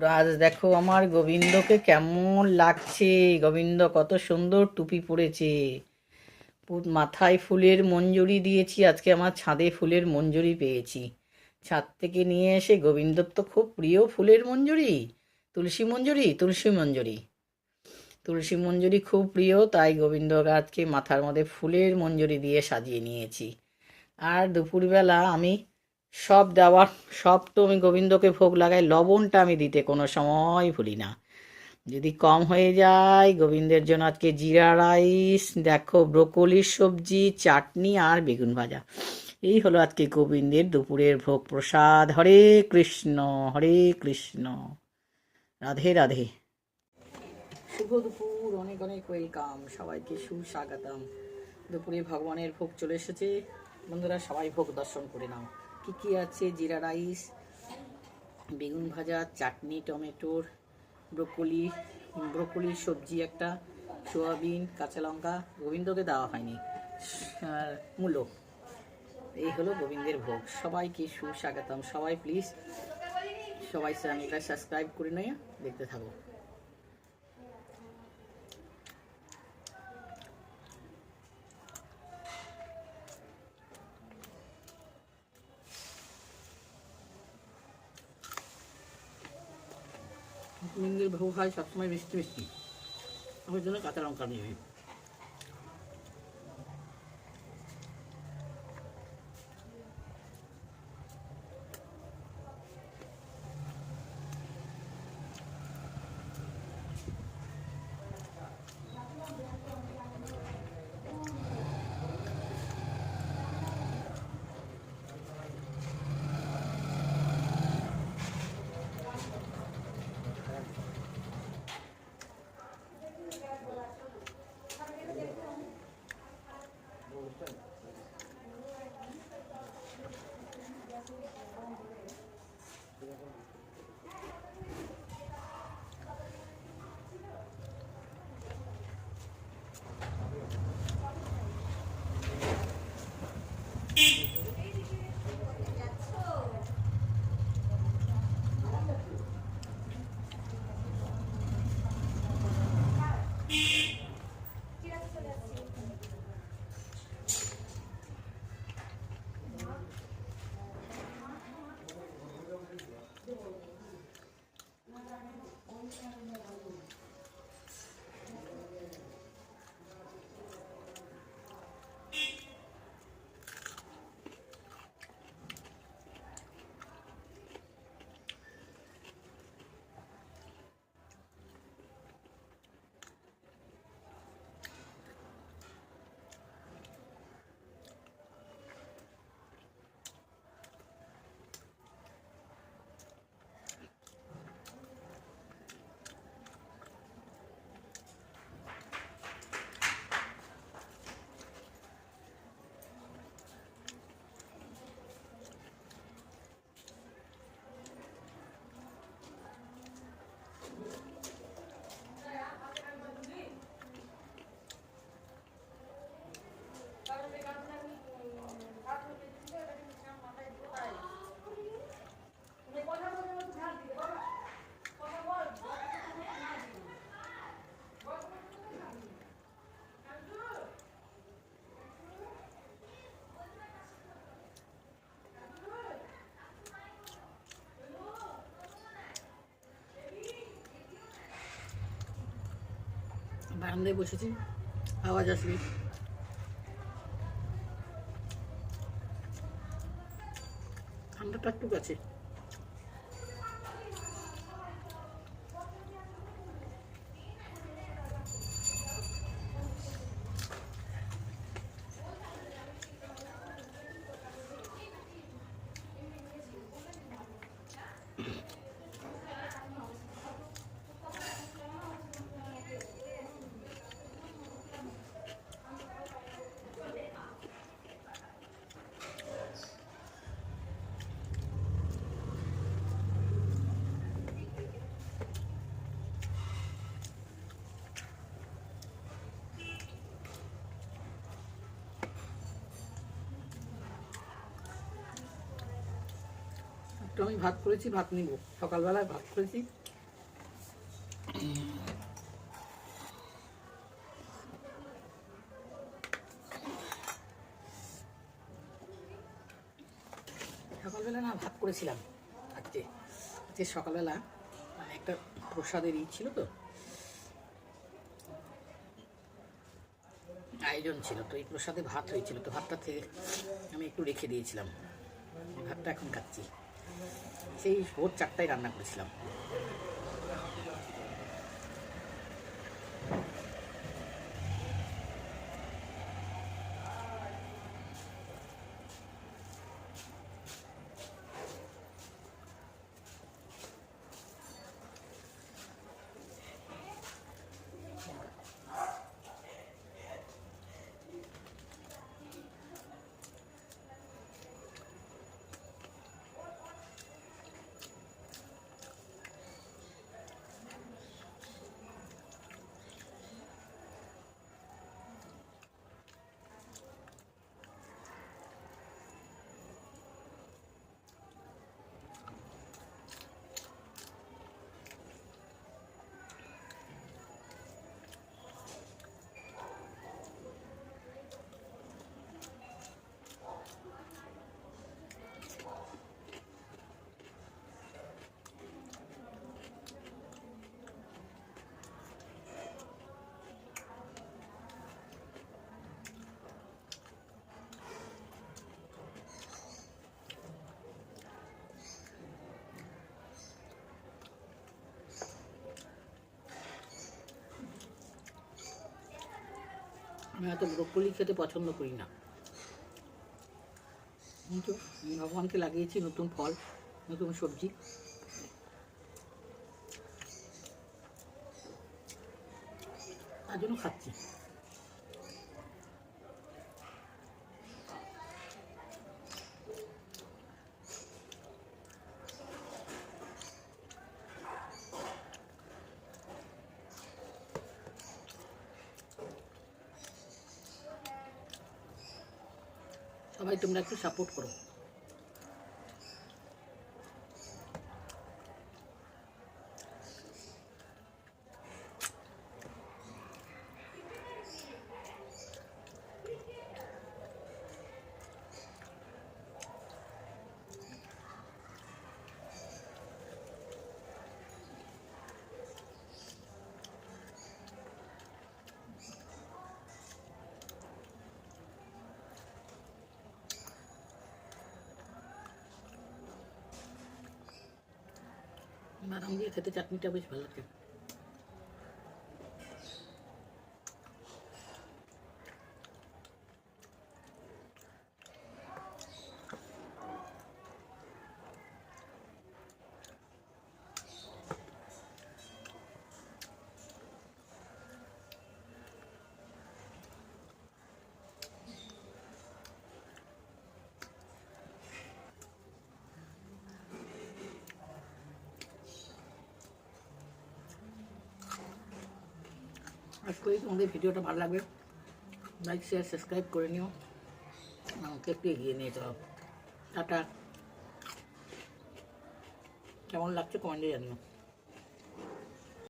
বন্ধুরা, আজ দেখো আমার গোবিন্দকে কেমন লাগছে। গোবিন্দ কত সুন্দর টুপি পরেছে। মাথায় ফুলের মঞ্জুরি দিয়েছি, আজকে আমার ছাদে ফুলের মঞ্জুরি পেয়েছি। ছাদ থেকে নিয়ে এসে, গোবিন্দর তো খুব প্রিয় ফুলের মঞ্জুরি, তুলসী মঞ্জুরি, তুলসী মঞ্জুরি, তুলসী মঞ্জুরি খুব প্রিয়, তাই গোবিন্দকে আজকে মাথার মধ্যে ফুলের মঞ্জুরি দিয়ে সাজিয়ে নিয়েছি। আর দুপুরবেলা আমি সব তো আমি গোবিন্দকে ভোগ লাগাই, লবণটা আমি দিতে কোনো সময় ভুলি না। যদি কম হয়ে যায়, গোবিন্দের জন্য আজকে জিরা রাইস, দেখো ব্রোকলির সবজি, চাটনি আর বেগুন ভাজা। এই হলো আজকে গোবিন্দের দুপুরের ভোগ প্রসাদ। হরে কৃষ্ণ, হরে কৃষ্ণ, রাধে রাধে। শুভ দুপুর, অনেক অনেক ওয়েলকাম, সবাইকে সুস্বাগতম। দুপুরে ভগবানের ভোগ চলে এসেছে। বন্ধুরা, সবাই ভোগ দর্শন করে নাও। কি কি আছে? জিরা রাইস, বেগুন ভাজা, চাটনি টমেটোর, ব্রোকলির সবজি একটা, সোয়াবিন, কাঁচা লঙ্কা, গোবিন্দকে দেওয়া হয়নি, আর মূলো। এই হলো গোবিন্দের ভোগ। সবাইকে সুস্বাগতম। সবাই প্লিজ, সবাই চ্যানেলটা সাবস্ক্রাইব করে নিয়ে দেখতে থাকো। গোবিন্দের ভোগ হয় সবসময় মিষ্টি মিষ্টি, ওই জন্য কাঁচা লঙ্কা দিয়ে। বারান্দায় বসেছি, আওয়াজ আসবে। ঠান্ডাটা একটু আছে। একটু আমি ভাত করেছি, ভাত নিব। সকালবেলায় ভাত করেছি, সকালবেলা না ভাত করেছিলাম আজকে। সকালবেলা মানে একটা প্রসাদের ছিল তো, আয়োজন ছিল, তো এই প্রসাদে ভাত হয়েছিল, তো ভাতটা থেকে আমি একটু রেখে দিয়েছিলাম, ভাতটা এখন খাচ্ছি। সেই ভোর 4টায় রান্না করেছিলাম। আমি এত ব্রোকলি খেতে পছন্দ করি না, কিন্তু ভগবানকে লাগিয়েছি নতুন ফল, নতুন সবজি, তার জন্য খাচ্ছি। সবাই তোমরা একটু সাপোর্ট করো। বাদাম দিয়ে খেতে চাটনিটা বেশ ভালো লাগে। আশা করি তোমাদের ভিডিওটা ভালো লাগবে। লাইক শেয়ার সাবস্ক্রাইব করে নিও, আমাকে একটু এগিয়ে নিয়ে চলো। টাটা। কেমন লাগছে কমেন্টে জানিও।